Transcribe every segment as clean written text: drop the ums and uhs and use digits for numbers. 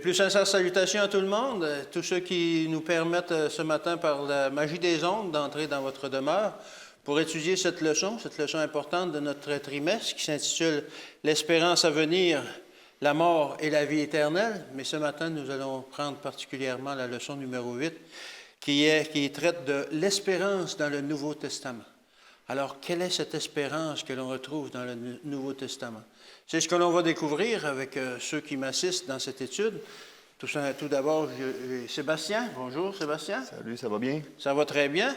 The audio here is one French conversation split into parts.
plus sincères salutations à tout le monde, tous ceux qui nous permettent ce matin par la magie des ondes d'entrer dans votre demeure pour étudier cette leçon importante de notre trimestre qui s'intitule « L'espérance à venir, la mort et la vie éternelle ». Mais ce matin, nous allons prendre particulièrement la leçon numéro 8 qui traite de l'espérance dans le Nouveau Testament. Alors, quelle est cette espérance que l'on retrouve dans le Nouveau Testament? C'est ce que l'on va découvrir avec ceux qui m'assistent dans cette étude. Tout d'abord, j'ai Sébastien. Bonjour, Sébastien. Salut, ça va bien? Ça va très bien.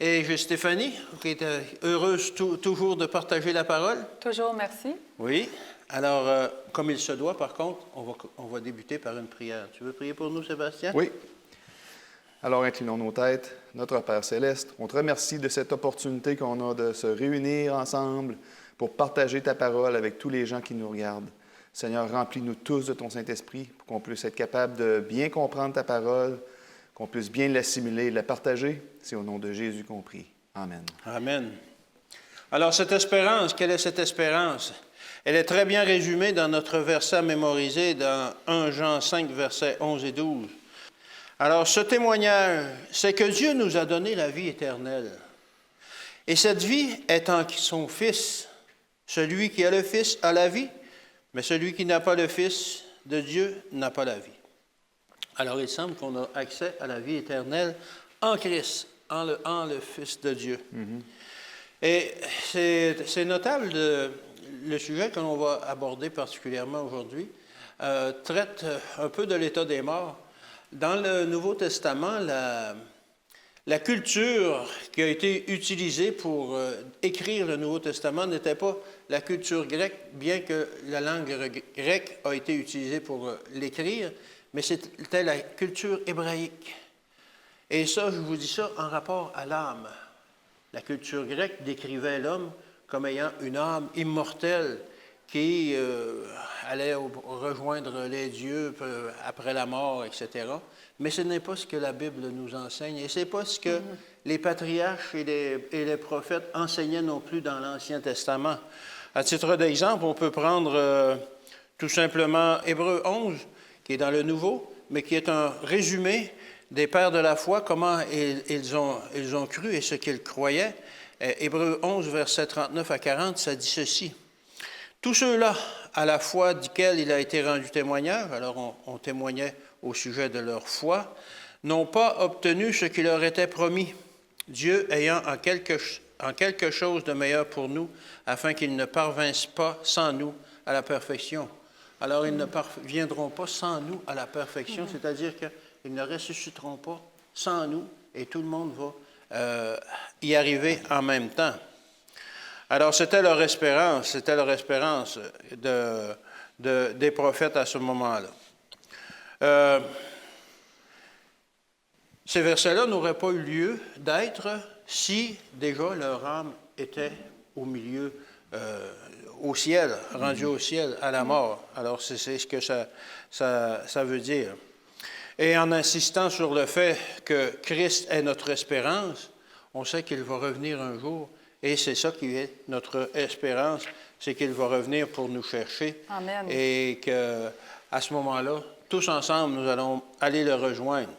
Et j'ai Stéphanie, qui est heureuse toujours de partager la parole. Toujours, merci. Oui. Alors, comme il se doit, par contre, on va débuter par une prière. Tu veux prier pour nous, Sébastien? Oui. Alors, inclinons nos têtes. Notre Père céleste, on te remercie de cette opportunité qu'on a de se réunir ensemble pour partager ta parole avec tous les gens qui nous regardent. Seigneur, remplis-nous tous de ton Saint-Esprit pour qu'on puisse être capable de bien comprendre ta parole, qu'on puisse bien l'assimiler et la partager. C'est au nom de Jésus qu'on prie. Amen. Amen. Alors, cette espérance, quelle est cette espérance? Elle est très bien résumée dans notre verset mémorisé dans 1 Jean 5, versets 11 et 12. Alors, ce témoignage, c'est que Dieu nous a donné la vie éternelle. Et cette vie est en son Fils. Celui qui a le Fils a la vie, mais celui qui n'a pas le Fils de Dieu n'a pas la vie. Alors, il semble qu'on a accès à la vie éternelle en Christ, en le Fils de Dieu. Et c'est notable, le sujet que l'on va aborder particulièrement aujourd'hui traite un peu de l'état des morts. Dans le Nouveau Testament, la culture qui a été utilisée pour écrire le Nouveau Testament n'était pas la culture grecque, bien que la langue grecque a été utilisée pour l'écrire, mais c'était la culture hébraïque. Et ça, je vous dis ça en rapport à l'âme. La culture grecque décrivait l'homme comme ayant une âme immortelle qui allait rejoindre les dieux après la mort, etc. Mais ce n'est pas ce que la Bible nous enseigne et ce n'est pas ce que les patriarches et les prophètes enseignaient non plus dans l'Ancien Testament. À titre d'exemple, on peut prendre tout simplement Hébreux 11, qui est dans le Nouveau, mais qui est un résumé des pères de la foi, comment ils ont cru et ce qu'ils croyaient. Hébreux 11, versets 39 à 40, ça dit ceci. Tous ceux-là, à la foi duquel il a été rendu témoignage, alors on témoignait au sujet de leur foi, n'ont pas obtenu ce qui leur était promis, Dieu ayant en quelque chose de meilleur pour nous, afin qu'ils ne parvinssent pas sans nous à la perfection. Alors, ils ne parviendront pas sans nous à la perfection, c'est-à-dire qu'ils ne ressusciteront pas sans nous, et tout le monde va y arriver en même temps. Alors, c'était leur espérance des prophètes à ce moment-là. Ces versets-là n'auraient pas eu lieu d'être si déjà leur âme était au milieu, au ciel, rendue au ciel, à la mort. Alors, c'est ce que ça veut dire. Et en insistant sur le fait que Christ est notre espérance, on sait qu'il va revenir un jour. Et c'est ça qui est notre espérance, c'est qu'il va revenir pour nous chercher. Amen. Et qu'à ce moment-là, tous ensemble, nous allons aller le rejoindre.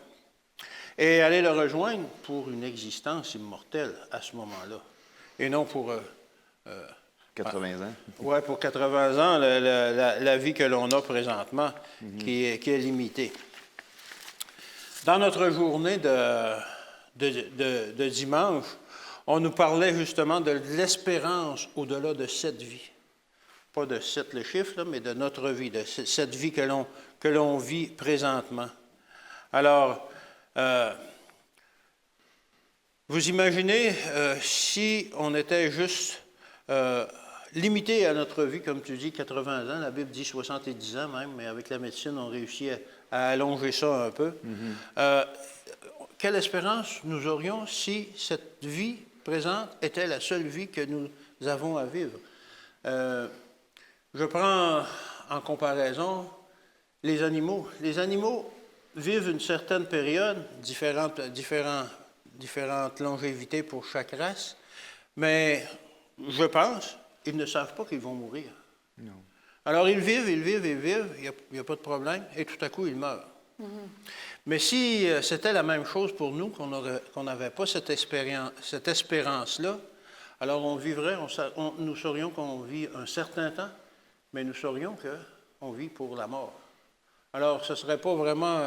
Et aller le rejoindre pour une existence immortelle à ce moment-là. Et non pour... 80 ans. Oui, pour 80 ans, la vie que l'on a présentement, qui est limitée. Dans notre journée de dimanche, on nous parlait justement de l'espérance au-delà de cette vie. Pas de cette le chiffre, là, mais de notre vie, de cette vie que l'on vit présentement. Alors, vous imaginez si on était juste limité à notre vie, comme tu dis, 80 ans, la Bible dit 70 ans même, mais avec la médecine, on réussit à allonger ça un peu. Quelle espérance nous aurions si cette vie présente était la seule vie que nous avons à vivre? Je prends en comparaison les animaux. Les animaux vivent une certaine période, différentes longévités pour chaque race, mais je pense, ils ne savent pas qu'ils vont mourir. Non. Alors, ils vivent, il n'y a pas de problème, et tout à coup, ils meurent. Mais si c'était la même chose pour nous, qu'on n'avait pas cette espérance-là, alors on vivrait, nous saurions qu'on vit un certain temps, mais nous saurions qu'on vit pour la mort. Alors, ce ne serait pas vraiment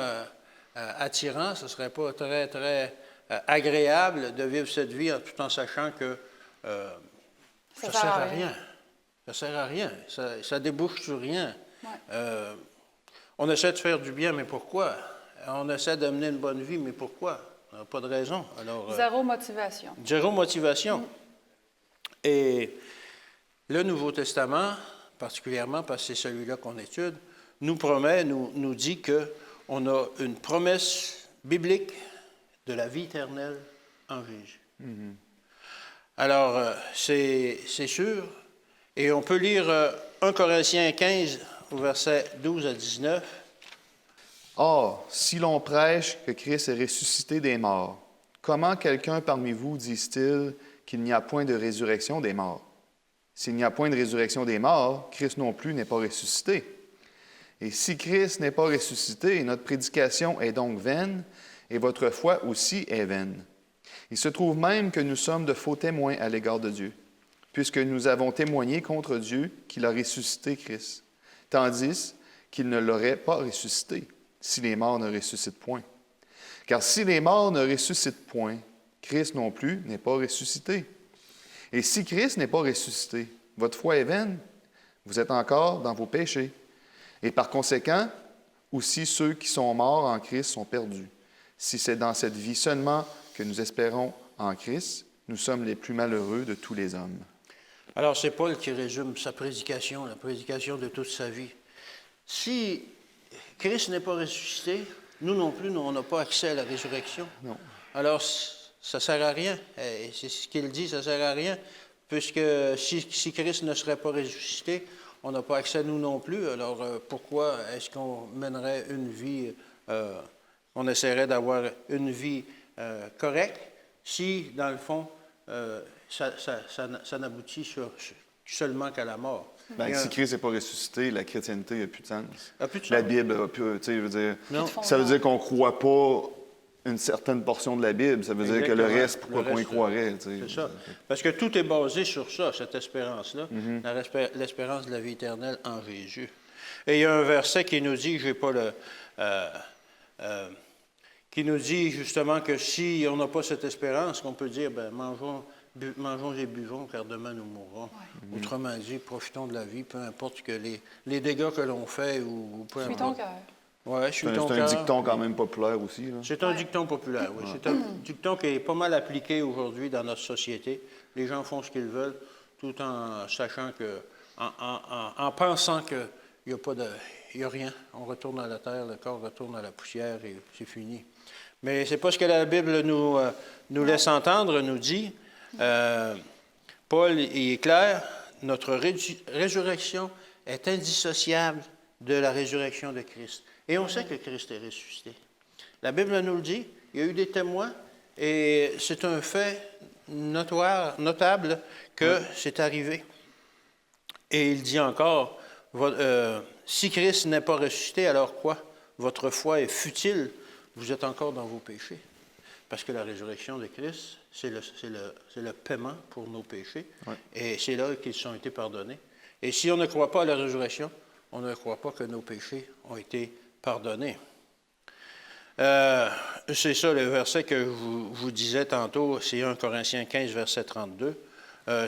attirant, ce ne serait pas très, très agréable de vivre cette vie tout en sachant que ça ne sert à rien. Ça ne sert à rien. Ça débouche sur rien. Ouais. On essaie de faire du bien, mais pourquoi? On essaie d'amener une bonne vie, mais pourquoi? On n'a pas de raison. Alors, zéro motivation. Zéro motivation. Et le Nouveau Testament, particulièrement parce que c'est celui-là qu'on étude, nous promet, nous dit qu'on a une promesse biblique de la vie éternelle en Jésus. Alors, c'est sûr. Et on peut lire 1 Corinthiens 15, au verset 12 à 19. Or, si l'on prêche que Christ est ressuscité des morts, comment quelqu'un parmi vous dise-t-il qu'il n'y a point de résurrection des morts? S'il n'y a point de résurrection des morts, Christ non plus n'est pas ressuscité. Et si Christ n'est pas ressuscité, notre prédication est donc vaine, et votre foi aussi est vaine. Il se trouve même que nous sommes de faux témoins à l'égard de Dieu, puisque nous avons témoigné contre Dieu qu'il a ressuscité Christ, tandis qu'il ne l'aurait pas ressuscité, si les morts ne ressuscitent point. Car si les morts ne ressuscitent point, Christ non plus n'est pas ressuscité. Et si Christ n'est pas ressuscité, votre foi est vaine, vous êtes encore dans vos péchés. Et par conséquent, aussi ceux qui sont morts en Christ sont perdus. Si c'est dans cette vie seulement que nous espérons en Christ, nous sommes les plus malheureux de tous les hommes. Alors, c'est Paul qui résume sa prédication, la prédication de toute sa vie. Si Christ n'est pas ressuscité, nous non plus, on n'a pas accès à la résurrection. Non. Alors, ça ne sert à rien. Et c'est ce qu'il dit, ça ne sert à rien, puisque si Christ ne serait pas ressuscité, on n'a pas accès à nous non plus. Alors, pourquoi est-ce qu'on mènerait une vie, on essaierait d'avoir une vie correcte, si, dans le fond, ça n'aboutit seulement qu'à la mort? Ben, si Christ n'est pas ressuscité, la chrétienté n'a plus de sens. A plus de sens. La Bible n'a plus, tu sais, je veux dire, Non. ça veut dire qu'on ne croit pas une certaine portion de la Bible. Ça veut dire que le reste, pourquoi qu'on y croirait? Tu sais. C'est ça. Parce que tout est basé sur ça, cette espérance-là, l'espérance de la vie éternelle en Jésus. Et il y a un verset qui nous dit, j'ai pas qui nous dit justement que si on n'a pas cette espérance, qu'on peut dire, ben mangeons et buvons, car demain nous mourrons. Ouais. Autrement dit, profitons de la vie, peu importe que les dégâts que l'on fait ou peu importe. Suis ton cœur. Ouais, c'est un dicton quand même populaire aussi. Là. C'est un dicton populaire, oui. C'est un dicton qui est pas mal appliqué aujourd'hui dans notre société. Les gens font ce qu'ils veulent, tout en sachant que, en pensant qu'il n'y a rien. On retourne à la terre, le corps retourne à la poussière et c'est fini. Mais c'est pas ce que la Bible nous laisse entendre, nous dit. Paul il est clair, notre résurrection est indissociable de la résurrection de Christ. Et on sait que Christ est ressuscité. La Bible nous le dit, il y a eu des témoins, et c'est un fait notable que c'est arrivé. Et il dit encore, si Christ n'est pas ressuscité, alors quoi? Votre foi est futile, vous êtes encore dans vos péchés. Parce que la résurrection de Christ, c'est le paiement pour nos péchés, et c'est là qu'ils ont été pardonnés. Et si on ne croit pas à la résurrection, on ne croit pas que nos péchés ont été pardonnés. C'est ça le verset que je vous disais tantôt, c'est 1 Corinthiens 15, verset 32.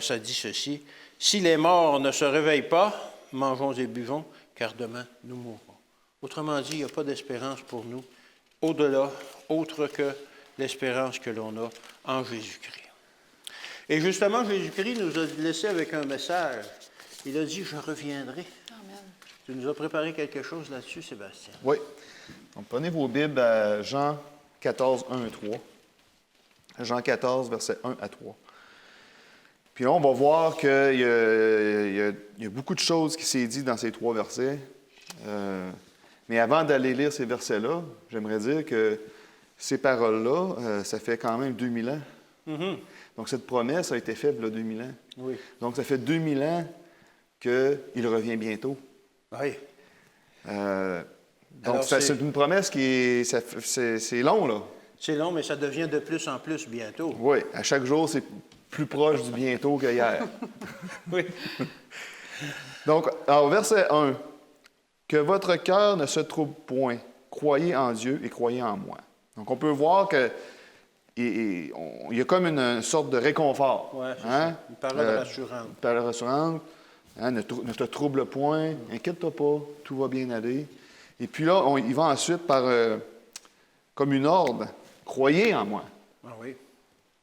Ça dit ceci, « Si les morts ne se réveillent pas, mangeons et buvons, car demain nous mourrons. » Autrement dit, il n'y a pas d'espérance pour nous, au-delà, autre que l'espérance que l'on a en Jésus-Christ. Et justement, Jésus-Christ nous a laissé avec un message. Il a dit, « Je reviendrai. » Amen. Tu nous as préparé quelque chose là-dessus, Sébastien? Oui. Donc, prenez vos Bibles à Jean 14, 1 et 3. Jean 14, versets 1 à 3. Puis là, on va voir qu'il y a beaucoup de choses qui s'est dit dans ces trois versets. Mais avant d'aller lire ces versets-là, j'aimerais dire que ces paroles-là, ça fait quand même 2000 ans. Mm-hmm. Donc, cette promesse a été faite il y a 2000 ans. Oui. Donc, ça fait 2000 ans qu'il revient bientôt. Oui. Donc, Alors, c'est une promesse qui est... C'est long, là. C'est long, mais ça devient de plus en plus bientôt. Oui, à chaque jour, c'est plus proche du bientôt que hier. Oui. Donc, au verset 1, « Que votre cœur ne se trouble point. Croyez en Dieu et croyez en moi. » Donc, on peut voir que il y a comme une sorte de réconfort. Oui, c'est hein? ça. Une parole rassurante. Une parole rassurante. Hein? Ne te trouble point. Inquiète-toi pas. Tout va bien aller. Et puis là, il va ensuite par comme une ordre. Croyez en moi. Ah oui.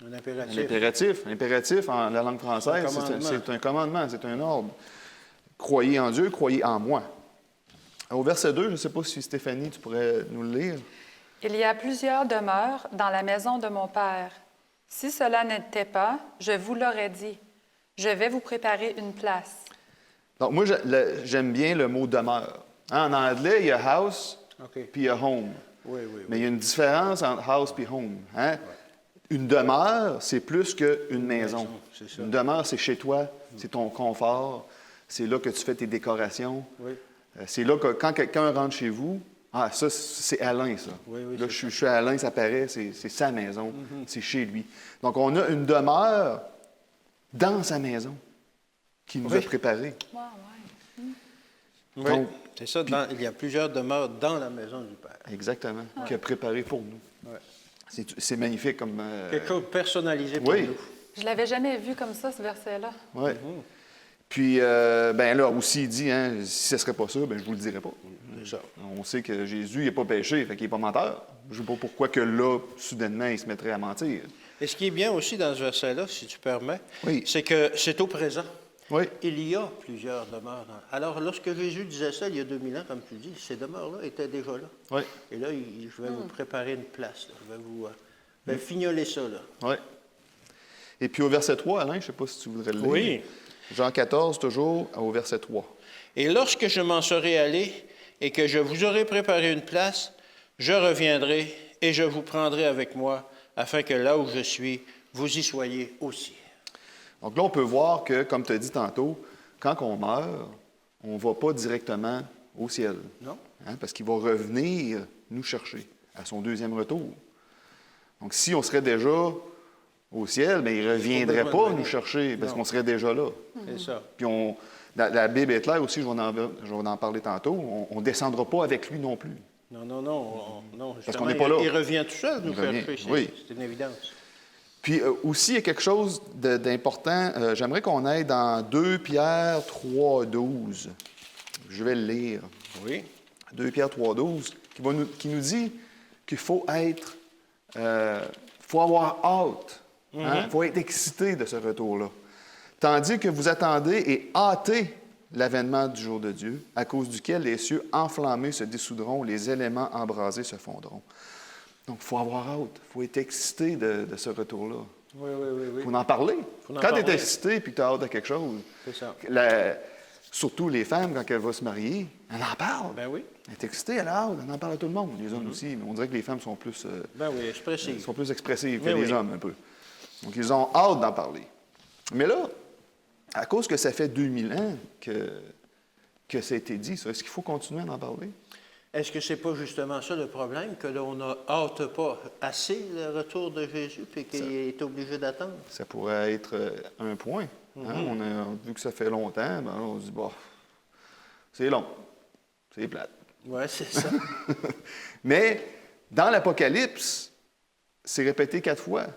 Un impératif. L'impératif en la langue française, c'est un commandement, c'est un ordre. Croyez en Dieu, croyez en moi. Au verset 2, je ne sais pas si Stéphanie, tu pourrais nous le lire. Il y a plusieurs demeures dans la maison de mon Père. Si cela n'était pas, je vous l'aurais dit. Je vais vous préparer une place. Donc, moi, j'aime bien le mot demeure. Hein, en anglais, il y a house puis il y a home. Oui, oui, oui. Mais il y a une différence entre house et home. Hein? Ouais. Une demeure, c'est plus qu'une maison. C'est ça. Une demeure, c'est chez toi, c'est ton confort, c'est là que tu fais tes décorations. Oui. C'est là que quand quelqu'un rentre chez vous, ah, ça, c'est Alain, ça. Oui, oui, là, je suis Alain, ça paraît, c'est sa maison, c'est chez lui. Donc, on a une demeure dans sa maison qui nous a préparés. Wow, ouais. Donc, c'est ça. Il y a plusieurs demeures dans la maison du Père. Exactement, qui a préparé pour nous. Ouais. C'est magnifique comme... Quelque chose de personnalisé pour nous. Je ne l'avais jamais vu comme ça, ce verset-là. Oui. Puis, ben là, aussi, il dit, hein, si ce ne serait pas ça, ben je ne vous le dirais pas. C'est ça. On sait que Jésus, il n'a pas péché, fait qu'il n'est pas menteur. Je ne sais pas pourquoi que là, soudainement, il se mettrait à mentir. Et ce qui est bien aussi dans ce verset-là, si tu permets, Oui. c'est que c'est au présent. Oui. Il y a plusieurs demeures. Alors, lorsque Jésus disait ça, il y a 2000 ans, comme tu dis, ces demeures-là étaient déjà là. Oui. Et là, je vais vous préparer une place. Là. Je vais vous fignoler ça. Là. Oui. Et puis au verset 3, Alain, je ne sais pas si tu voudrais le lire. Oui. Jean 14, toujours, au verset 3. Et lorsque je m'en serai allé et que je vous aurai préparé une place, je reviendrai et je vous prendrai avec moi, afin que là où je suis, vous y soyez aussi. Donc là, on peut voir que, comme tu as dit tantôt, quand on meurt, on ne va pas directement au ciel. Non. Hein, parce qu'il va revenir nous chercher à son deuxième retour. Donc si on serait déjà au ciel, bien, il ne reviendrait pas nous chercher parce qu'on serait déjà là. C'est ça. Puis la Bible est claire aussi, je vais en parler tantôt, on ne descendra pas avec lui non plus. Non. Parce qu'on n'est pas là. Il revient tout seul nous chercher. C'est une évidence. Puis aussi, il y a quelque chose d'important. J'aimerais qu'on aille dans 2 Pierre 3, 12. Je vais le lire. Oui. 2 Pierre 3, 12, qui nous dit qu'il faut être... faut avoir hâte. Il faut être excité de ce retour-là. Tandis que vous attendez et hâtez l'avènement du jour de Dieu, à cause duquel les cieux enflammés se dissoudront, les éléments embrasés se fondront. Donc, il faut avoir hâte. Il faut être excité de ce retour-là. Oui. Il faut en parler. Quand tu es excité et que tu as hâte à quelque chose, c'est ça. Surtout les femmes, quand elles vont se marier, elles en parlent. Ben oui. Elle est excitée, elle a hâte, elle en parle à tout le monde. Les hommes aussi, mais on dirait que les femmes sont plus... expressives. sont plus expressives que les hommes, un peu. Donc, ils ont hâte d'en parler. Mais là, à cause que ça fait 2000 ans que ça a été dit, ça, est-ce qu'il faut continuer à en parler? Est-ce que c'est pas justement ça le problème, que l'on n'a hâte pas assez le retour de Jésus, puis qu'il est obligé d'attendre? Ça pourrait être un point. Hein? On a vu que ça fait longtemps, ben, on se dit, bon, c'est long, c'est plate. Oui, c'est ça. Mais dans l'Apocalypse, c'est répété 4 fois.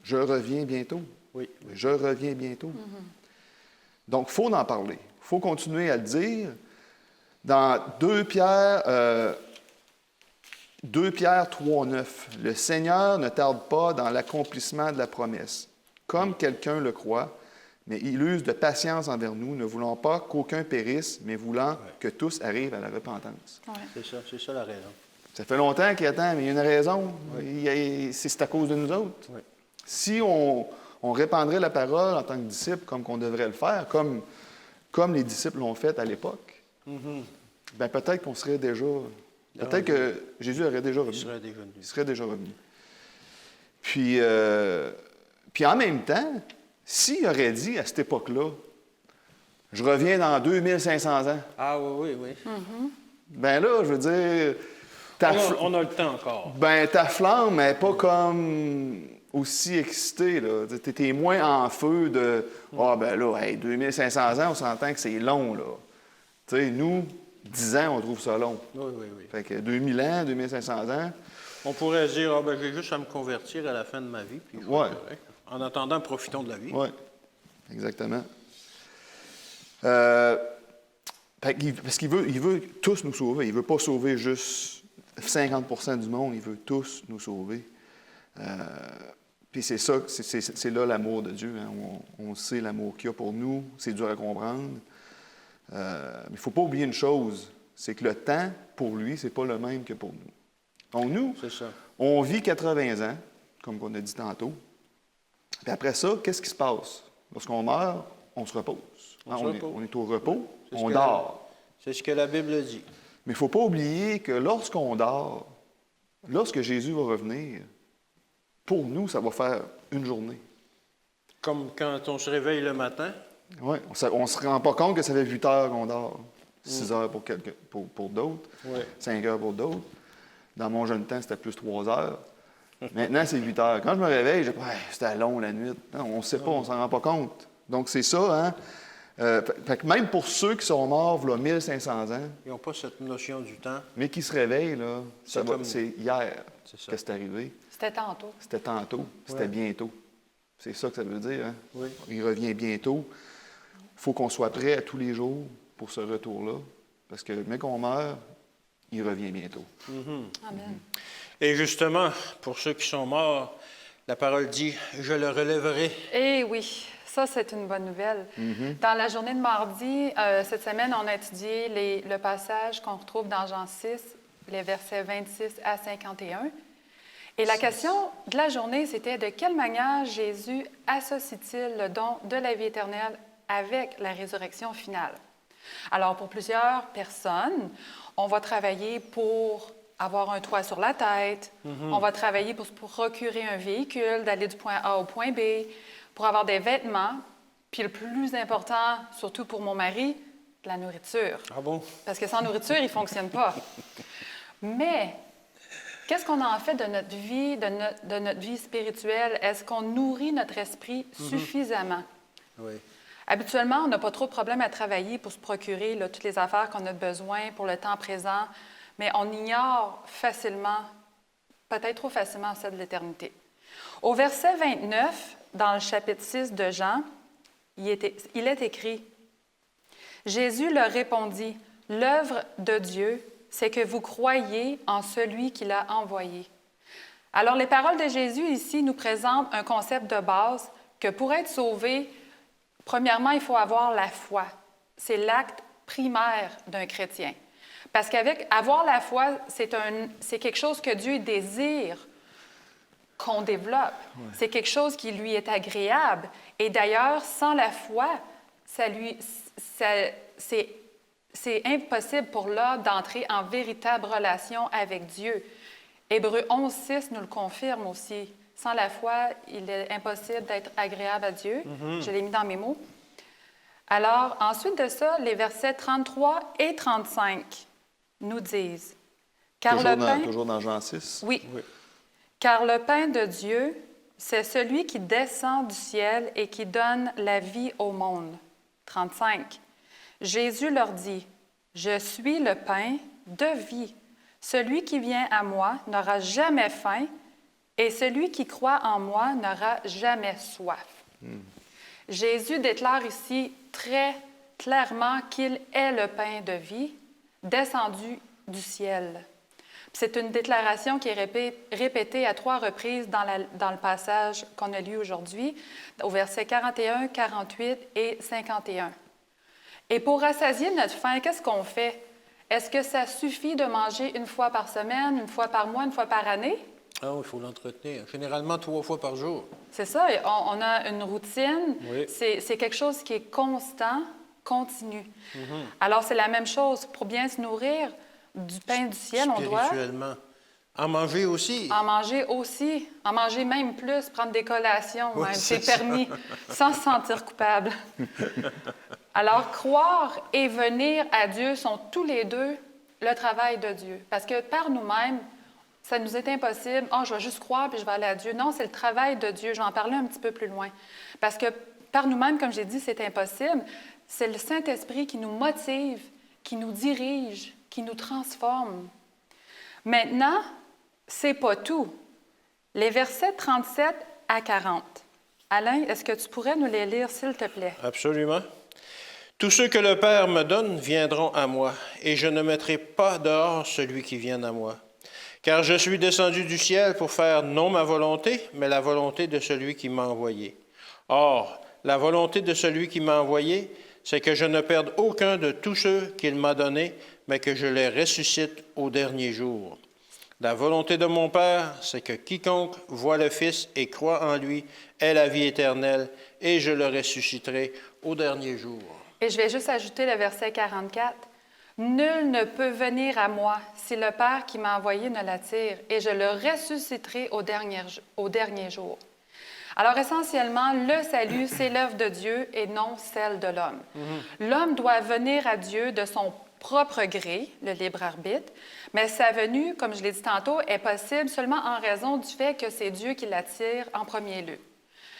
Je reviens bientôt. Oui. Je reviens bientôt. Donc, il faut en parler. Il faut continuer à le dire. Dans 2 Pierre 3, 9, « Le Seigneur ne tarde pas dans l'accomplissement de la promesse, comme quelqu'un le croit, mais il use de patience envers nous, ne voulant pas qu'aucun périsse, mais voulant que tous arrivent à la repentance. » C'est ça la raison. Ça fait longtemps qu'il attend, mais il y a une raison. C'est à cause de nous autres. Oui. Si on répandrait la parole en tant que disciple comme qu'on devrait le faire, comme les disciples l'ont fait à l'époque, bien peut-être qu'on serait déjà... Peut-être que Jésus aurait déjà revenu. Il serait déjà revenu. Puis en même temps, s'il aurait dit à cette époque-là, Je reviens dans 2500 ans. Ah oui, oui, oui. Ben là, je veux dire, On a le temps encore. ben, ta flamme n'est pas comme aussi excitée, là. T'es moins en feu de « Ah, ben là, hey, 2500 ans, on s'entend que c'est long, là. » Tu sais, nous, 10 ans, on trouve ça long. Oui, oui, oui. Fait que 2000 ans, 2500 ans, On pourrait se dire, ah ben j'ai juste à me convertir à la fin de ma vie, puis je vais Ouais. être correct. En attendant, profitons de la vie. oui, exactement. Parce qu'il veut tous nous sauver. Il ne veut pas sauver juste 50 du monde, il veut tous nous sauver. Puis c'est ça, c'est là l'amour de Dieu. Hein. On sait l'amour qu'il y a pour nous, c'est dur à comprendre. Mais il ne faut pas oublier une chose, c'est que le temps, pour lui, c'est pas le même que pour nous. Donc nous, C'est ça. on vit 80 ans, comme on a dit tantôt. Puis après ça, qu'est-ce qui se passe? Lorsqu'on meurt, on se repose. On se repose. On est au repos, C'est ce on que dort. C'est ce que la Bible dit. Mais il ne faut pas oublier que lorsqu'on dort, lorsque Jésus va revenir, pour nous, ça va faire une journée. Comme quand on se réveille le matin. Ouais, on ne se rend pas compte que ça fait 8 heures qu'on dort. 6 heures pour d'autres, Ouais. 5 heures pour d'autres. Dans mon jeune temps, c'était plus 3 heures. Maintenant, c'est 8 heures. Quand je me réveille, je dis, ouais, c'était long la nuit. Non, on ne sait pas, on ne s'en rend pas compte. Donc, c'est ça, hein? Fait que même pour ceux qui sont morts, là, 1500 ans, Ils n'ont pas cette notion du temps. mais qui se réveillent, là, c'est hier C'est ça. que c'est arrivé. C'était tantôt. C'était tantôt, c'était Ouais. bientôt. C'est ça que ça veut dire, hein? Oui. Il revient bientôt. Il faut qu'on soit prêt à tous les jours pour ce retour-là. Parce que, mais qu'on meurt, il revient bientôt. Amen. Et justement, pour ceux qui sont morts, la parole dit, je le relèverai. Eh oui, ça, c'est une bonne nouvelle. Dans la journée de mardi, cette semaine, on a étudié le passage qu'on retrouve dans Jean 6, les versets 26 à 51. Et la question de la journée, c'était de quelle manière Jésus associe-t-il le don de la vie éternelle avec la résurrection finale? Alors, pour plusieurs personnes, on va travailler pour avoir un toit sur la tête, on va travailler pour se procurer un véhicule, d'aller du point A au point B, pour avoir des vêtements, puis le plus important, surtout pour mon mari, de la nourriture. Ah bon? Parce que sans nourriture, il ne fonctionne pas. Mais qu'est-ce qu'on en fait de notre vie, de notre vie spirituelle? Est-ce qu'on nourrit notre esprit suffisamment? Oui. Habituellement, on n'a pas trop de problème à travailler pour se procurer là, toutes les affaires qu'on a besoin pour le temps présent, mais on ignore facilement, peut-être trop facilement, celle de l'éternité. Au verset 29, dans le chapitre 6 de Jean, il est écrit « Jésus leur répondit, « L'œuvre de Dieu, c'est que vous croyez en celui qui l'a envoyé. » Alors, les paroles de Jésus ici nous présentent un concept de base que pour être sauvé, premièrement, il faut avoir la foi. C'est l'acte primaire d'un chrétien. Parce qu'avec avoir la foi, c'est quelque chose que Dieu désire qu'on développe. Ouais. C'est quelque chose qui lui est agréable. Et d'ailleurs, sans la foi, c'est impossible pour l'homme d'entrer en véritable relation avec Dieu. Hébreux 11:6 nous le confirme aussi. Sans la foi, il est impossible d'être agréable à Dieu. Je l'ai mis dans mes mots. Alors, ensuite de ça, les versets 33 et 35 nous disent... Toujours dans Jean 6? Oui. Car le pain de Dieu, c'est celui qui descend du ciel et qui donne la vie au monde. 35. Jésus leur dit, « Je suis le pain de vie. Celui qui vient à moi n'aura jamais faim, et celui qui croit en moi n'aura jamais soif. » Jésus déclare ici très clairement qu'il est le pain de vie, descendu du ciel. C'est une déclaration qui est répétée à 3 reprises dans le passage qu'on a lu aujourd'hui, au verset 41, 48 et 51. Et pour rassasier notre faim, qu'est-ce qu'on fait? Est-ce que ça suffit de manger une fois par semaine, une fois par mois, une fois par année? Ah oui, il faut l'entretenir. Généralement 3 fois par jour. C'est ça, on a une routine. Oui. C'est quelque chose qui est constant, continu. Alors, c'est la même chose. Pour bien se nourrir du pain du ciel, on doit... Spirituellement. En manger aussi. En manger aussi. En manger même plus, prendre des collations, Oui, même. c'est C'est permis, sans se sentir coupable. Alors, croire et venir à Dieu sont tous les deux le travail de Dieu. Parce que par nous-mêmes, ça nous est impossible. « Ah, je vais juste croire puis je vais aller à Dieu. » Non, c'est le travail de Dieu. Je vais en parler un petit peu plus loin. Parce que par nous-mêmes, comme j'ai dit, c'est impossible. C'est le Saint-Esprit qui nous motive, qui nous dirige, qui nous transforme. Maintenant, c'est pas tout. Les versets 37 à 40. Alain, est-ce que tu pourrais nous les lire, s'il te plaît? Absolument. Tous ceux que le Père me donne viendront à moi, et je ne mettrai pas dehors celui qui vient à moi. Car je suis descendu du ciel pour faire non ma volonté, mais la volonté de celui qui m'a envoyé. Or, la volonté de celui qui m'a envoyé, c'est que je ne perde aucun de tous ceux qu'il m'a donnés, mais que je les ressuscite au dernier jour. La volonté de mon Père, c'est que quiconque voit le Fils et croit en lui ait la vie éternelle, et je le ressusciterai au dernier jour. Et je vais juste ajouter le verset 44. « Nul ne peut venir à moi si le Père qui m'a envoyé ne l'attire, et je le ressusciterai au dernier jour. » Alors, essentiellement, le salut, c'est l'œuvre de Dieu et non celle de l'homme. L'homme doit venir à Dieu de son propre gré, le libre arbitre, mais sa venue, comme je l'ai dit tantôt, est possible seulement en raison du fait que c'est Dieu qui l'attire en premier lieu.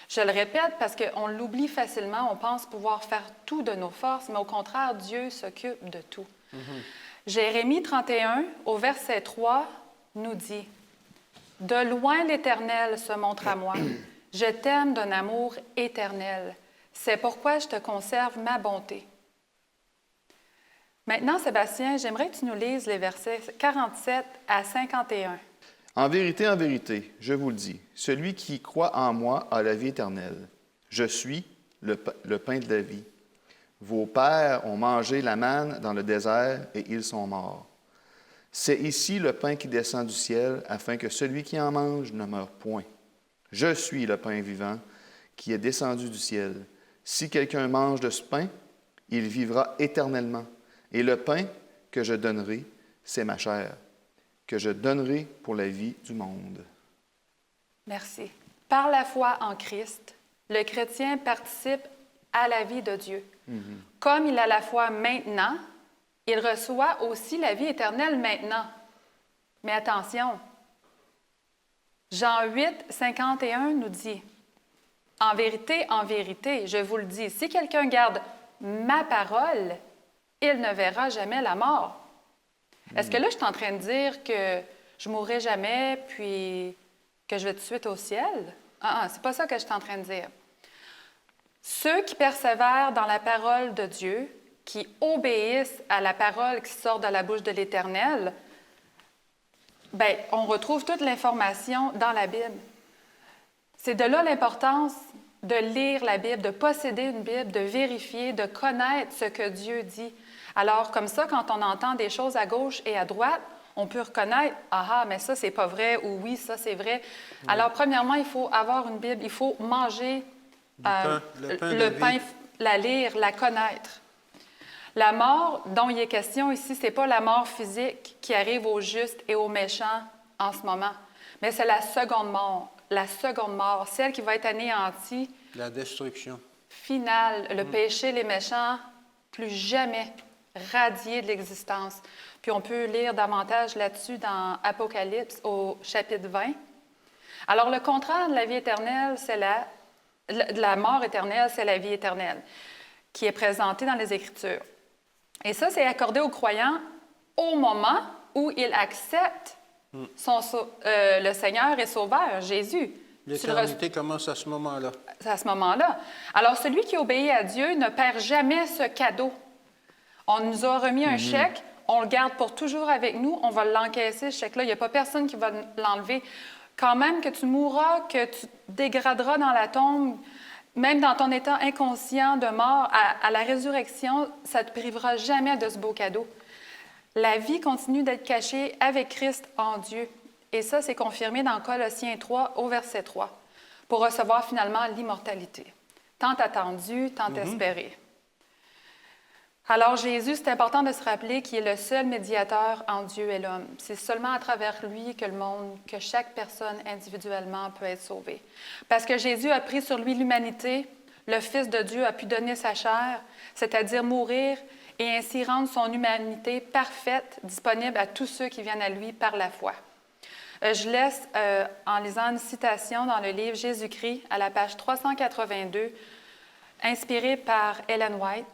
Je le répète parce qu'on l'oublie facilement, on pense pouvoir faire tout de nos forces, mais au contraire, Dieu s'occupe de tout. Jérémie 31, au verset 3, nous dit « De loin l'Éternel se montre à moi. Je t'aime d'un amour éternel. C'est pourquoi je te conserve ma bonté. » Maintenant, Sébastien, j'aimerais que tu nous lises les versets 47 à 51. En vérité, je vous le dis, celui qui croit en moi a la vie éternelle. Je suis le pain de la vie. Vos pères ont mangé la manne dans le désert et ils sont morts. C'est ici le pain qui descend du ciel, afin que celui qui en mange ne meure point. Je suis le pain vivant qui est descendu du ciel. Si quelqu'un mange de ce pain, il vivra éternellement. Et le pain que je donnerai, c'est ma chair, que je donnerai pour la vie du monde. Merci. Par la foi en Christ, le chrétien participe à la vie de Dieu. Comme il a la foi maintenant, il reçoit aussi la vie éternelle maintenant. Mais attention, Jean 8, 51 nous dit « En vérité, je vous le dis, si quelqu'un garde ma parole, il ne verra jamais la mort. » Est-ce que là, je suis en train de dire que je ne mourrai jamais, puis que je vais tout de suite au ciel? C'est pas ça que je suis en train de dire. Ceux qui persévèrent dans la parole de Dieu, qui obéissent à la parole qui sort de la bouche de l'Éternel, bien, on retrouve toute l'information dans la Bible. C'est de là l'importance de lire la Bible, de posséder une Bible, de vérifier, de connaître ce que Dieu dit. Alors, comme ça, quand on entend des choses à gauche et à droite, on peut reconnaître « Ah, mais ça, c'est pas vrai » ou « Oui, ça, c'est vrai. » Alors, premièrement, il faut avoir une Bible, il faut manger le pain, la lire, la connaître. La mort dont il est question ici, ce n'est pas la mort physique qui arrive aux justes et aux méchants en ce moment, mais c'est la seconde mort, celle qui va être anéantie. La destruction. Finale, le péché, les méchants, plus jamais radiés de l'existence. Puis on peut lire davantage là-dessus dans Apocalypse au chapitre 20. Alors le contraire de la vie éternelle, c'est de la mort éternelle, c'est la vie éternelle, qui est présentée dans les Écritures. Et ça, c'est accordé aux croyants au moment où ils acceptent le Seigneur et Sauveur, Jésus. L'éternité commence à ce moment-là. À ce moment-là. Alors, celui qui obéit à Dieu ne perd jamais ce cadeau. On nous a remis un chèque, on le garde pour toujours avec nous, on va l'encaisser, ce chèque-là. Il n'y a pas personne qui va l'enlever. Quand même que tu mourras, que tu dégraderas dans la tombe, même dans ton état inconscient de mort, à la résurrection, ça ne te privera jamais de ce beau cadeau. La vie continue d'être cachée avec Christ en Dieu. Et ça, c'est confirmé dans Colossiens 3, au verset 3, pour recevoir finalement l'immortalité. Tant attendue, tant espérée. Alors Jésus, c'est important de se rappeler qu'il est le seul médiateur entre Dieu et l'homme. C'est seulement à travers lui que le monde, que chaque personne individuellement peut être sauvée. Parce que Jésus a pris sur lui l'humanité, le Fils de Dieu a pu donner sa chair, c'est-à-dire mourir et ainsi rendre son humanité parfaite, disponible à tous ceux qui viennent à lui par la foi. Je laisse, en lisant une citation dans le livre Jésus-Christ, à la page 382, inspirée par Ellen White.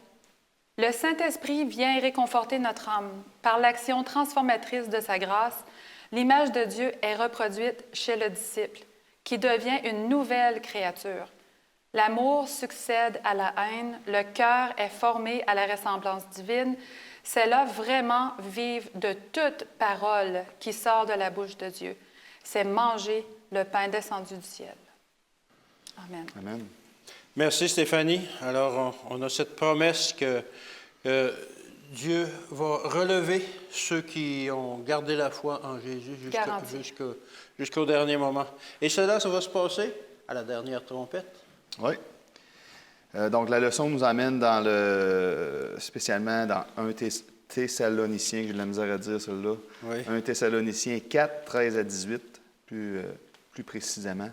« Le Saint-Esprit vient réconforter notre âme. Par l'action transformatrice de sa grâce, l'image de Dieu est reproduite chez le disciple, qui devient une nouvelle créature. L'amour succède à la haine, le cœur est formé à la ressemblance divine. C'est là vraiment vivre de toute parole qui sort de la bouche de Dieu. C'est manger le pain descendu du ciel. » Amen. Amen. Merci Stéphanie. Alors, on a cette promesse que Dieu va relever ceux qui ont gardé la foi en Jésus jusqu'au dernier moment. Et cela, ça va se passer à la dernière trompette. Oui. Donc, la leçon nous amène spécialement dans 1 Thessaloniciens, que j'ai de la misère à dire celui-là. Oui. 1 Thessaloniciens 4, 13 à 18, plus précisément.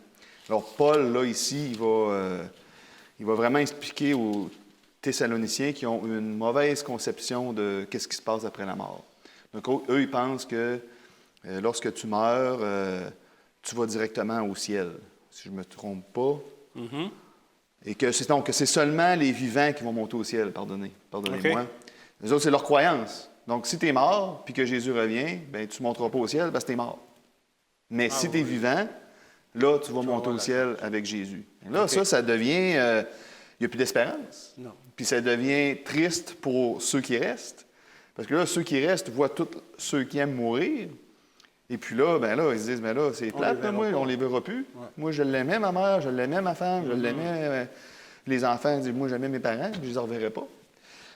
Alors, Paul, là, ici, il va vraiment expliquer aux Thessaloniciens qui ont une mauvaise conception de qu'est-ce qui se passe après la mort. Donc, eux, ils pensent que lorsque tu meurs, tu vas directement au ciel, si je ne me trompe pas. Mm-hmm. Et que c'est seulement les vivants qui vont monter au ciel, pardonnez-moi. Okay. Les autres, c'est leur croyance. Donc, si tu es mort, puis que Jésus revient, bien, tu ne monteras pas au ciel parce que tu es mort. Mais si tu es vivant, là, tu vas monter au ciel avec Jésus. Et là, ça devient... il n'y a plus d'espérance. Non. Puis ça devient triste pour ceux qui restent. Parce que là, ceux qui restent voient tous ceux qui aiment mourir. Et puis là, ils se disent, là, c'est plate, on les verra plus. Ouais. Moi, je l'aimais, ma mère, je l'aimais, ma femme, je l'aimais. Les enfants disent, moi, j'aimais mes parents, je ne les reverrai pas.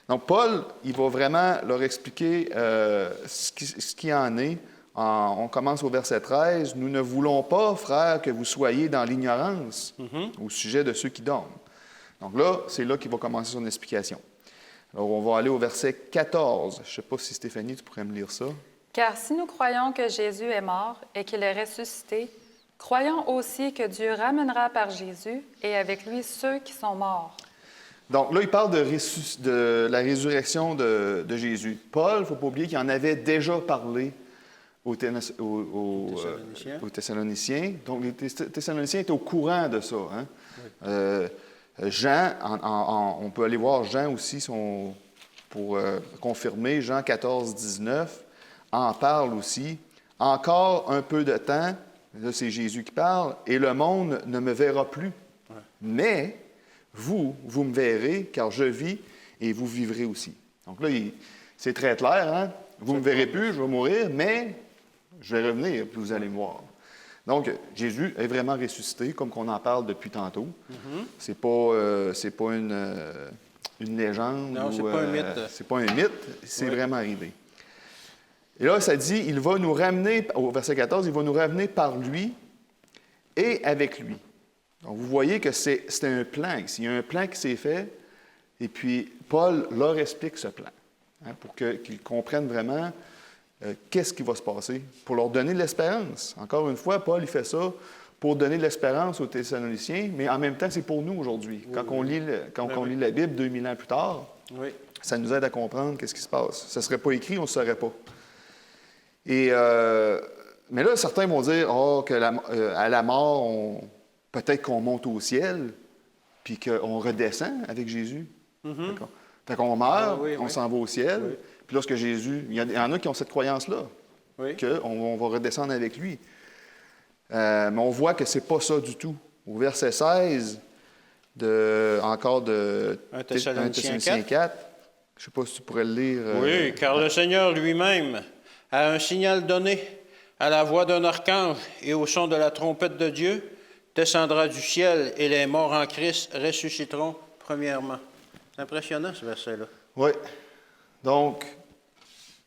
Donc, Paul, il va vraiment leur expliquer ce qui en est. On commence au verset 13. « Nous ne voulons pas, frères, que vous soyez dans l'ignorance au sujet de ceux qui dorment. » Donc là, c'est là qu'il va commencer son explication. Alors, on va aller au verset 14. Je ne sais pas si Stéphanie, tu pourrais me lire ça. « Car si nous croyons que Jésus est mort et qu'il est ressuscité, croyons aussi que Dieu ramènera par Jésus et avec lui ceux qui sont morts. » Donc là, il parle de la résurrection de Jésus. Paul, il ne faut pas oublier qu'il en avait déjà parlé aux Thessaloniciens. Donc, les Thessaloniciens étaient au courant de ça. Hein? Oui. Jean, on peut aller voir Jean aussi pour confirmer, Jean 14, 19, en parle aussi. « Encore un peu de temps, là c'est Jésus qui parle, et le monde ne me verra plus. Ouais. Mais vous me verrez, car je vis et vous vivrez aussi. » Donc là, c'est très clair. Hein? Vous ne me verrez plus, je vais mourir, mais je vais revenir, puis vous allez me voir. Donc, Jésus est vraiment ressuscité, comme on en parle depuis tantôt. Mm-hmm. C'est pas une légende. Non, c'est pas un mythe. C'est pas un mythe, c'est vraiment arrivé. Et là, ça dit, il va nous ramener, au verset 14, il va nous ramener par lui et avec lui. Donc, vous voyez que c'est un plan ici. Il y a un plan qui s'est fait, et puis Paul leur explique ce plan, hein, pour qu'ils comprennent vraiment qu'est-ce qui va se passer, pour leur donner de l'espérance. Encore une fois, Paul, il fait ça pour donner de l'espérance aux Thessaloniciens, mais en même temps, c'est pour nous aujourd'hui. Quand on lit la Bible 2000 ans plus tard, ça nous aide à comprendre qu'est-ce qui se passe. Ça ne serait pas écrit, on ne saurait pas. Et, mais là, certains vont dire à la mort, peut-être qu'on monte au ciel, puis qu'on redescend avec Jésus. Mm-hmm. Fait qu'on meurt, on s'en va au ciel. Oui. Puis lorsque Jésus... Il y en a qui ont cette croyance-là, qu'on va redescendre avec lui. Mais on voit que c'est pas ça du tout. Au verset 16, encore de 1 Thessaloniciens 4, je ne sais pas si tu pourrais le lire. Oui, car le Seigneur lui-même a un signal donné à la voix d'un archange et au son de la trompette de Dieu, descendra du ciel et les morts en Christ ressusciteront premièrement. C'est impressionnant, ce verset-là. Oui. Donc,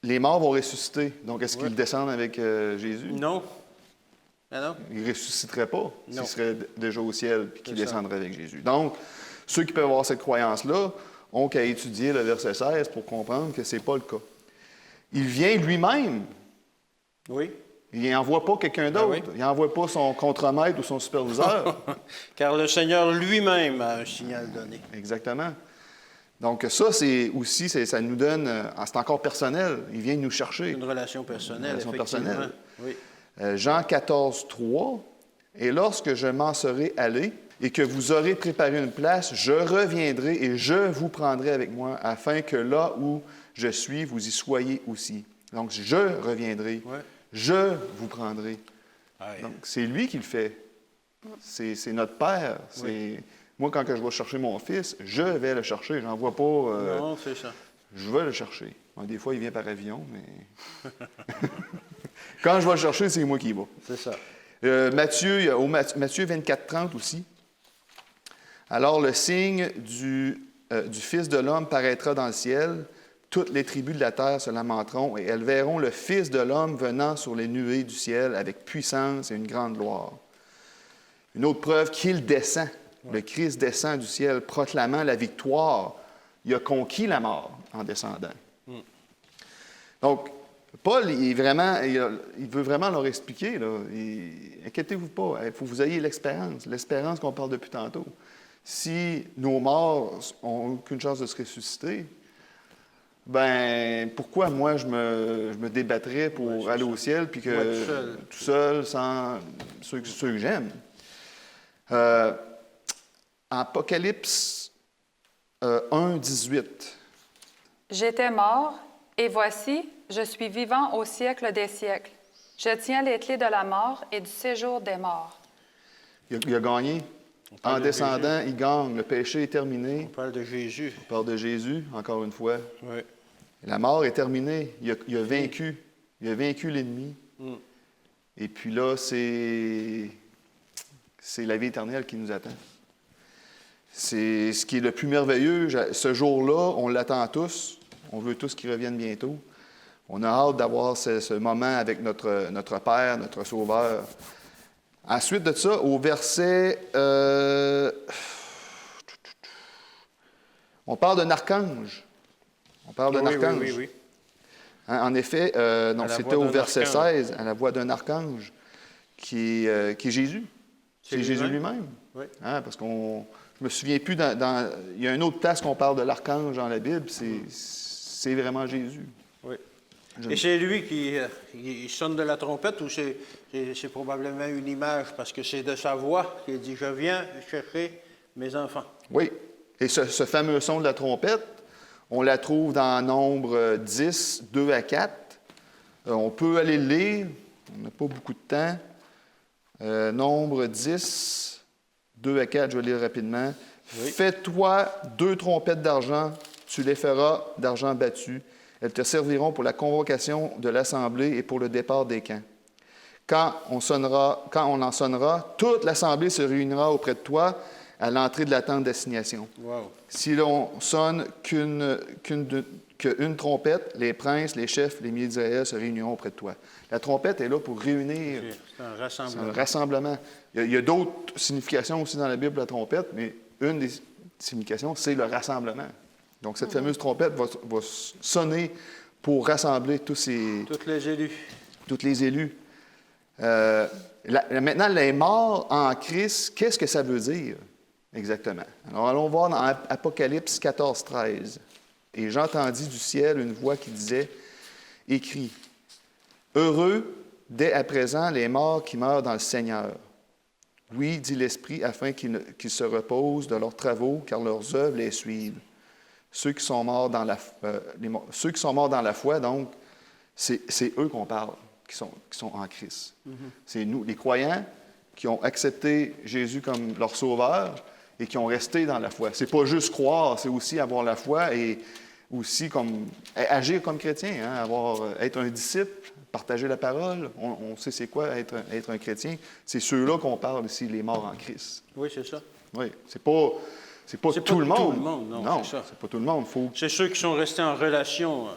les morts vont ressusciter. Donc, est-ce qu'ils descendent avec Jésus? Non. Ah non. Ils ne ressusciteraient pas s'ils seraient déjà au ciel et qu'ils descendraient avec Jésus. Donc, ceux qui peuvent avoir cette croyance-là ont qu'à étudier le verset 16 pour comprendre que ce n'est pas le cas. Il vient lui-même. Oui. Il n'envoie pas quelqu'un d'autre. oui. Il n'envoie pas son contremaître ou son superviseur. Car le Seigneur lui-même a un signal donné. Exactement. Donc ça, c'est aussi, ça nous donne, c'est encore personnel. Il vient nous chercher. Une relation personnelle, Une relation effectivement. personnelle. Oui. Jean 14, 3. « Et lorsque je m'en serai allé et que vous aurez préparé une place, je reviendrai et je vous prendrai avec moi, afin que là où je suis, vous y soyez aussi. » Donc, je reviendrai, Ouais. je vous prendrai. Ouais. Donc, c'est lui qui le fait. C'est notre Père. Oui. Moi, quand que je vais chercher mon fils, je vais le chercher. Je n'envoie pas... Non, c'est ça. je vais le chercher. Bon, des fois, il vient par avion, mais... Quand je vais le chercher, c'est moi qui y vais. C'est ça. Matthieu 24, 30 aussi. Alors, le signe du Fils de l'homme paraîtra dans le ciel. Toutes les tribus de la terre se lamenteront et elles verront le Fils de l'homme venant sur les nuées du ciel avec puissance et une grande gloire. Une autre preuve qu'il descend. Le Christ descend du ciel, proclamant la victoire. Il a conquis la mort en descendant. Donc, Paul, il veut vraiment leur expliquer, là, inquiétez-vous pas, il faut que vous ayez l'espérance qu'on parle depuis tantôt. Si nos morts n'ont aucune chance de se ressusciter, ben pourquoi moi je me débattrais pour aller au ciel, puis que tout seul, sans ceux que j'aime? Apocalypse 1, 18. J'étais mort, et voici, je suis vivant au siècle des siècles. Je tiens les clés de la mort et du séjour des morts. Il a gagné. En descendant, il gagne. Le péché est terminé. On parle de Jésus. On parle de Jésus, encore une fois. Oui. La mort est terminée. Il a vaincu. Il a vaincu l'ennemi. Et puis là, c'est la vie éternelle qui nous attend. C'est ce qui est le plus merveilleux. Ce jour-là, on l'attend tous. On veut tous qu'il revienne bientôt. On a hâte d'avoir ce moment avec notre Père, notre Sauveur. Ensuite de ça, au verset... on parle d'un archange. On parle d'un archange. Oui. Hein, en effet, c'était au verset 16, à la voix d'un archange, qui est Jésus. C'est Jésus lui-même. Oui. Hein, parce qu'on... Je me souviens plus, il y a une autre place qu'on parle de l'archange dans la Bible, c'est vraiment Jésus. Oui. Et c'est lui qui sonne de la trompette ou c'est probablement une image parce que c'est de sa voix qu'il dit « Je viens chercher mes enfants ». Oui. Et ce fameux son de la trompette, on la trouve dans Nombre 10, 2 à 4. On peut aller le lire, on n'a pas beaucoup de temps. Nombre 10, 2 à 4, je vais lire rapidement. Oui. « Fais-toi 2 trompettes d'argent, tu les feras d'argent battu. Elles te serviront pour la convocation de l'assemblée et pour le départ des camps. Quand on en sonnera, toute l'assemblée se réunira auprès de toi à l'entrée de la tente d'assignation. Wow. Si l'on sonne qu'une trompette, les princes, les chefs, les milieux d'Israël se réuniront auprès de toi. » La trompette est là pour réunir. C'est un rassemblement. C'est un rassemblement. Il y a d'autres significations aussi dans la Bible de la trompette, mais une des significations, c'est le rassemblement. Donc, cette fameuse trompette va sonner pour rassembler tous les élus. Maintenant, les morts en Christ, qu'est-ce que ça veut dire exactement? Alors, allons voir dans Apocalypse 14, 13. « Et j'entendis du ciel une voix qui disait, « Écris, heureux dès à présent les morts qui meurent dans le Seigneur. Oui, dit l'Esprit, afin qu'ils se reposent de leurs travaux, car leurs œuvres les suivent. Ceux qui sont morts dans la foi, donc, c'est eux qu'on parle, qui sont en Christ. Mm-hmm. C'est nous, les croyants, qui ont accepté Jésus comme leur sauveur et qui ont resté dans la foi. C'est pas juste croire, c'est aussi avoir la foi et aussi agir comme chrétien, hein, être un disciple, partager la parole. On sait c'est quoi être un chrétien. C'est ceux-là qu'on parle ici, les morts en Christ. Oui, c'est ça. Oui, c'est pas tout le monde. Non, c'est ça. C'est pas tout le monde. C'est ceux qui sont restés en relation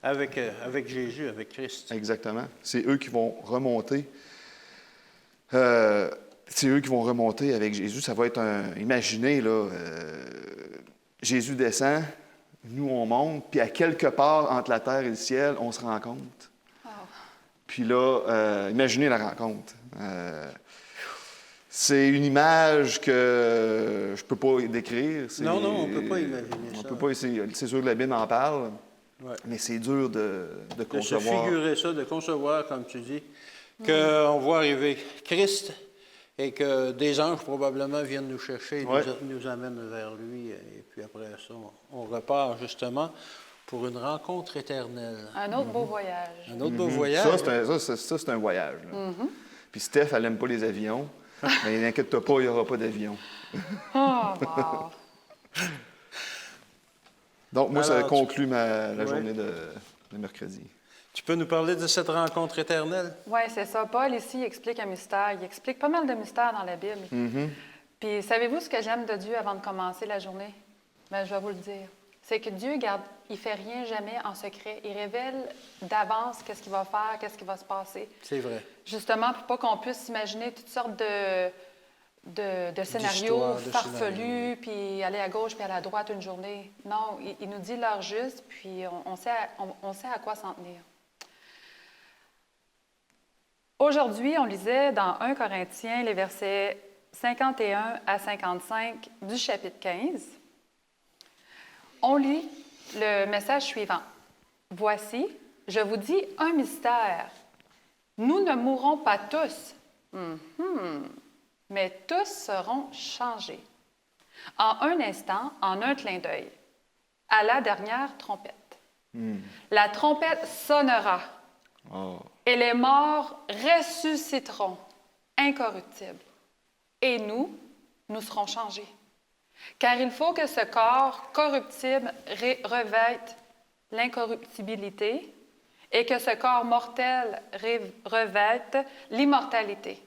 avec Jésus, avec Christ. Exactement. C'est eux qui vont remonter. C'est eux qui vont remonter avec Jésus. Ça va être imaginez, là, Jésus descend, nous on monte, puis à quelque part entre la terre et le ciel, on se rencontre. Oh. Puis là, imaginez la rencontre. C'est une image que je ne peux pas décrire. Non, on ne peut pas imaginer ça. On peut pas essayer. C'est sûr que la Bible en parle, mais c'est dur de concevoir. De se figurer ça, de concevoir, comme tu dis, qu'on voit arriver Christ et que des anges probablement viennent nous chercher et nous amènent vers lui. Et puis après ça, on repart justement pour une rencontre éternelle. Un autre beau voyage. Un autre beau voyage. Ça, c'est un voyage. Puis Steph, elle n'aime pas les avions. Mais n'inquiète-toi pas, il n'y aura pas d'avion. Oh, wow! Donc, moi, ça conclut la journée de mercredi. Tu peux nous parler de cette rencontre éternelle? Oui, c'est ça. Paul, ici, explique un mystère. Il explique pas mal de mystères dans la Bible. Puis, savez-vous ce que j'aime de Dieu avant de commencer la journée? Bien, je vais vous le dire. C'est que Dieu, il fait rien jamais en secret. Il révèle d'avance qu'est-ce qu'il va faire, qu'est-ce qui va se passer. C'est vrai. Justement, pour pas qu'on puisse imaginer toutes sortes de scénarios farfelus, puis aller à gauche puis aller à droite une journée. Non, il nous dit l'heure juste, puis on sait à quoi s'en tenir. Aujourd'hui, on lisait dans 1 Corinthiens les versets 51 à 55 du chapitre 15. On lit le message suivant. « Voici, je vous dis un mystère. Nous ne mourrons pas tous, mais tous seront changés. En un instant, en un clin d'œil, à la dernière trompette. La trompette sonnera, et les morts ressusciteront, incorruptibles. Et nous serons changés. Car il faut que ce corps corruptible revête l'incorruptibilité et que ce corps mortel revête l'immortalité.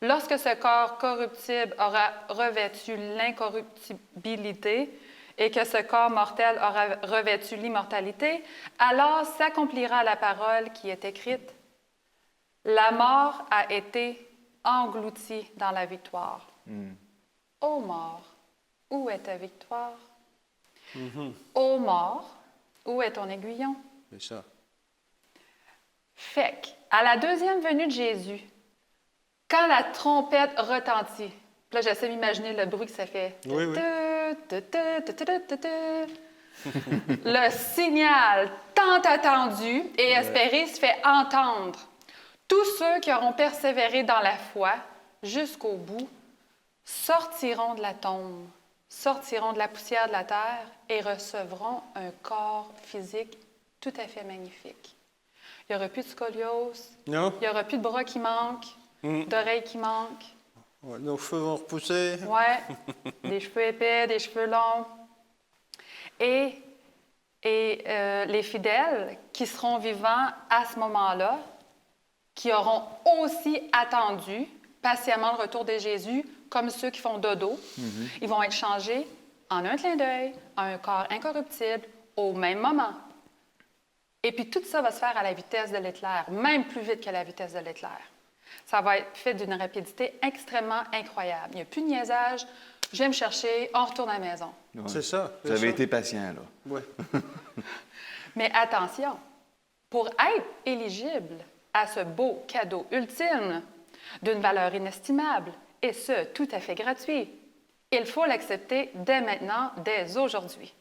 Lorsque ce corps corruptible aura revêtu l'incorruptibilité et que ce corps mortel aura revêtu l'immortalité, alors s'accomplira la parole qui est écrite. La mort a été engloutie dans la victoire. Ô mort, où est ta victoire? Ô mort, où est ton aiguillon? C'est ça. Fait qu'à la deuxième venue de Jésus, quand la trompette retentit, là, j'essaie d'imaginer le bruit que ça fait. Oui. Le signal tant attendu et espéré se fait entendre. Tous ceux qui auront persévéré dans la foi jusqu'au bout sortiront de la tombe, sortiront de la poussière de la terre et recevront un corps physique tout à fait magnifique. Il n'y aura plus de scoliose, Non? il n'y aura plus de bras qui manquent, d'oreilles qui manquent. Ouais, nos cheveux vont repousser. Oui, des cheveux épais, des cheveux longs. Et les fidèles qui seront vivants à ce moment-là, qui auront aussi attendu patiemment le retour de Jésus, comme ceux qui font dodo, ils vont être changés en un clin d'œil, à un corps incorruptible, au même moment. Et puis tout ça va se faire à la vitesse de l'éclair, même plus vite que la vitesse de l'éclair. Ça va être fait d'une rapidité extrêmement incroyable. Il n'y a plus de niaisage. Je viens me chercher, on retourne à la maison. Ouais. C'est ça. Vous avez été patient, là. Oui. Mais attention, pour être éligible à ce beau cadeau ultime, d'une valeur inestimable, et ce, tout à fait gratuit, il faut l'accepter dès maintenant, dès aujourd'hui.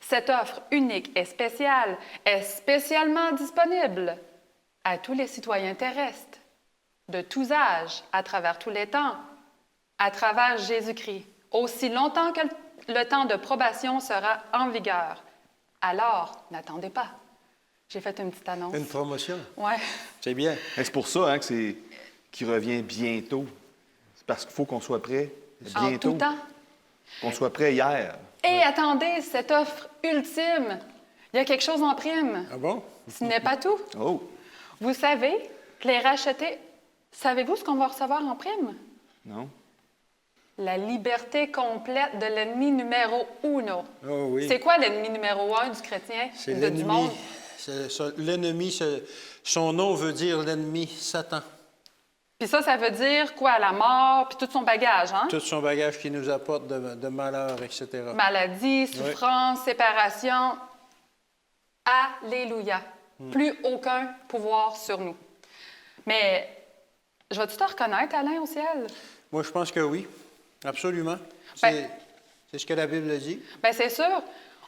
Cette offre unique et spéciale est spécialement disponible à tous les citoyens terrestres, de tous âges, à travers tous les temps, à travers Jésus-Christ, aussi longtemps que le temps de probation sera en vigueur. Alors, n'attendez pas. J'ai fait une petite annonce. Une promotion. Oui. C'est bien. Et c'est pour ça qu'il revient bientôt. C'est parce qu'il faut qu'on soit prêt bientôt. En tout temps. Qu'on soit prêt hier. Et attendez, cette offre ultime, il y a quelque chose en prime. Ah bon? Ce n'est pas tout. Oh! Vous savez que les rachetés, savez-vous ce qu'on va recevoir en prime? Non? La liberté complète de l'ennemi numéro uno. Oh oui. C'est quoi l'ennemi numéro un du chrétien? C'est du l'ennemi. monde? L'ennemi, son nom veut dire l'ennemi, Satan. Puis ça veut dire quoi? La mort, puis tout son bagage, hein? Tout son bagage qui nous apporte de malheur, etc. Maladie, souffrance, séparation. Alléluia. Plus aucun pouvoir sur nous. Mais je vais-tu te reconnaître, Alain, au ciel? Moi, je pense que oui, absolument. Ben- C'est ce que la Bible dit. Bien, c'est sûr.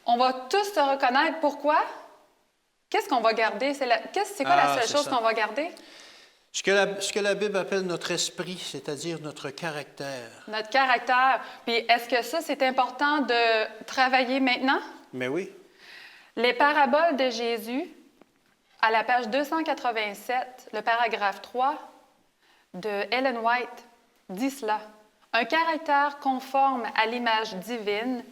On va tous se reconnaître. Pourquoi? Qu'est-ce qu'on va garder? C'est quoi la seule c'est chose ça. qu'on va garder? Ce que la Bible appelle notre esprit, c'est-à-dire notre caractère. Notre caractère. Puis est-ce que ça, c'est important de travailler maintenant? Mais oui. Les paraboles de Jésus, à la page 287, le paragraphe 3 de Ellen White, dit cela. Un caractère conforme à l'image divine,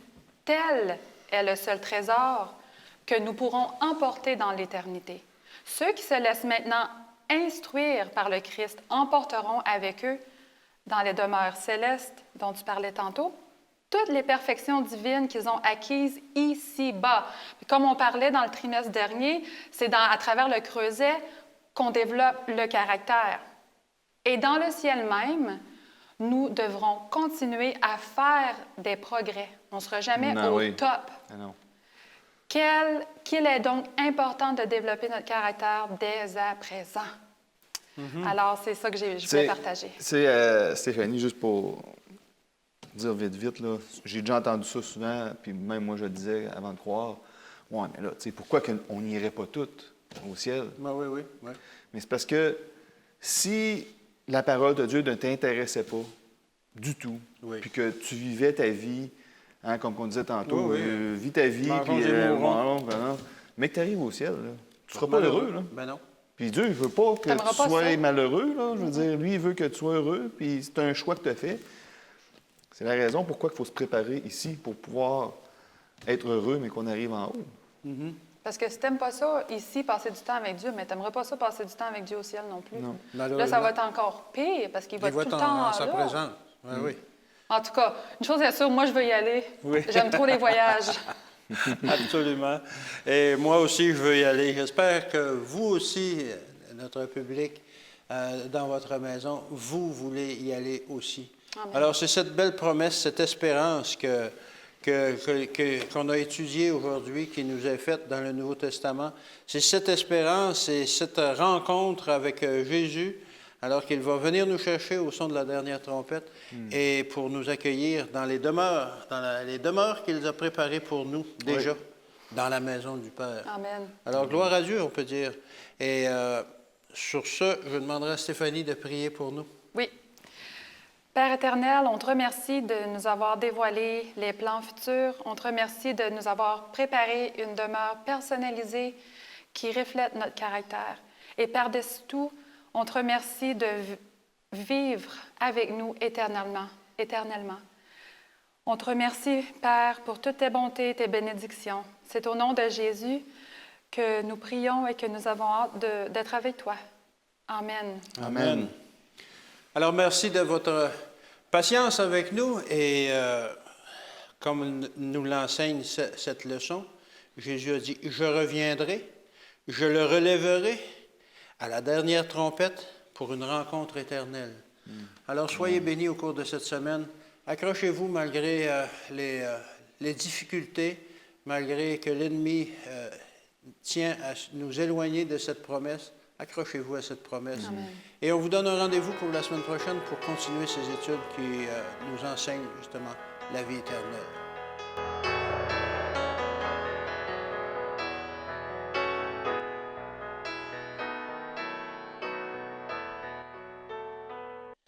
tel est le seul trésor que nous pourrons emporter dans l'éternité. Ceux qui se laissent maintenant instruire par le Christ emporteront avec eux, dans les demeures célestes dont tu parlais tantôt, toutes les perfections divines qu'ils ont acquises ici-bas. Puis comme on parlait dans le trimestre dernier, c'est à travers le creuset qu'on développe le caractère. Et dans le ciel même, nous devrons continuer à faire des progrès. On ne sera jamais au top. Ah non. Qu'il est donc important de développer notre caractère dès à présent. Alors, c'est ça que je voulais partager. Stéphanie, juste pour dire vite, là, j'ai déjà entendu ça souvent, puis même moi, je le disais avant de croire. Ouais, mais là, tu sais, pourquoi on n'irait pas toutes au ciel? Ben oui. Mais c'est parce que si la parole de Dieu ne t'intéressait pas du tout, puis que tu vivais ta vie, hein, comme on disait tantôt, vis ta vie, puis mais que tu arrives au ciel, là, tu ne seras pas heureux. Là. Ben non. Puis Dieu, il ne veut pas que T'aimeras tu pas sois ça. malheureux. Là, je veux dire, lui, il veut que tu sois heureux, puis c'est un choix que tu as fait. C'est la raison pourquoi il faut se préparer ici pour pouvoir être heureux, mais qu'on arrive en haut. Parce que si tu n'aimes pas ça, ici, passer du temps avec Dieu, mais tu n'aimerais pas ça, passer du temps avec Dieu au ciel non plus. Non. Là, ça va être encore pire, parce qu'il va Il être va tout être le temps en sa là. présence. Ben oui. En tout cas, une chose est sûre, moi, je veux y aller. Oui. J'aime trop les voyages. Absolument. Et moi aussi, je veux y aller. J'espère que vous aussi, notre public, dans votre maison, vous voulez y aller aussi. Amen. Alors, c'est cette belle promesse, cette espérance qu'on a étudiée aujourd'hui, qui nous est faite dans le Nouveau Testament. C'est cette espérance et cette rencontre avec Jésus, alors qu'il va venir nous chercher au son de la dernière trompette et pour nous accueillir dans les demeures qu'il a préparées pour nous déjà, dans la maison du Père. Amen. Alors, gloire à Dieu, on peut dire. Et sur ce, je demanderai à Stéphanie de prier pour nous. Oui. Père éternel, on te remercie de nous avoir dévoilé les plans futurs. On te remercie de nous avoir préparé une demeure personnalisée qui reflète notre caractère. Et par-dessus tout, on te remercie de vivre avec nous éternellement. On te remercie, Père, pour toutes tes bontés, tes bénédictions. C'est au nom de Jésus que nous prions et que nous avons hâte d'être avec toi. Amen. Amen. Alors, merci de votre patience avec nous et comme nous l'enseigne cette leçon, Jésus a dit, « Je reviendrai, je le relèverai à la dernière trompette pour une rencontre éternelle. » Alors, soyez bénis au cours de cette semaine. Accrochez-vous malgré les difficultés, malgré que l'ennemi tient à nous éloigner de cette promesse. Accrochez-vous à cette promesse. Amen. Et on vous donne un rendez-vous pour la semaine prochaine pour continuer ces études qui nous enseignent justement la vie éternelle.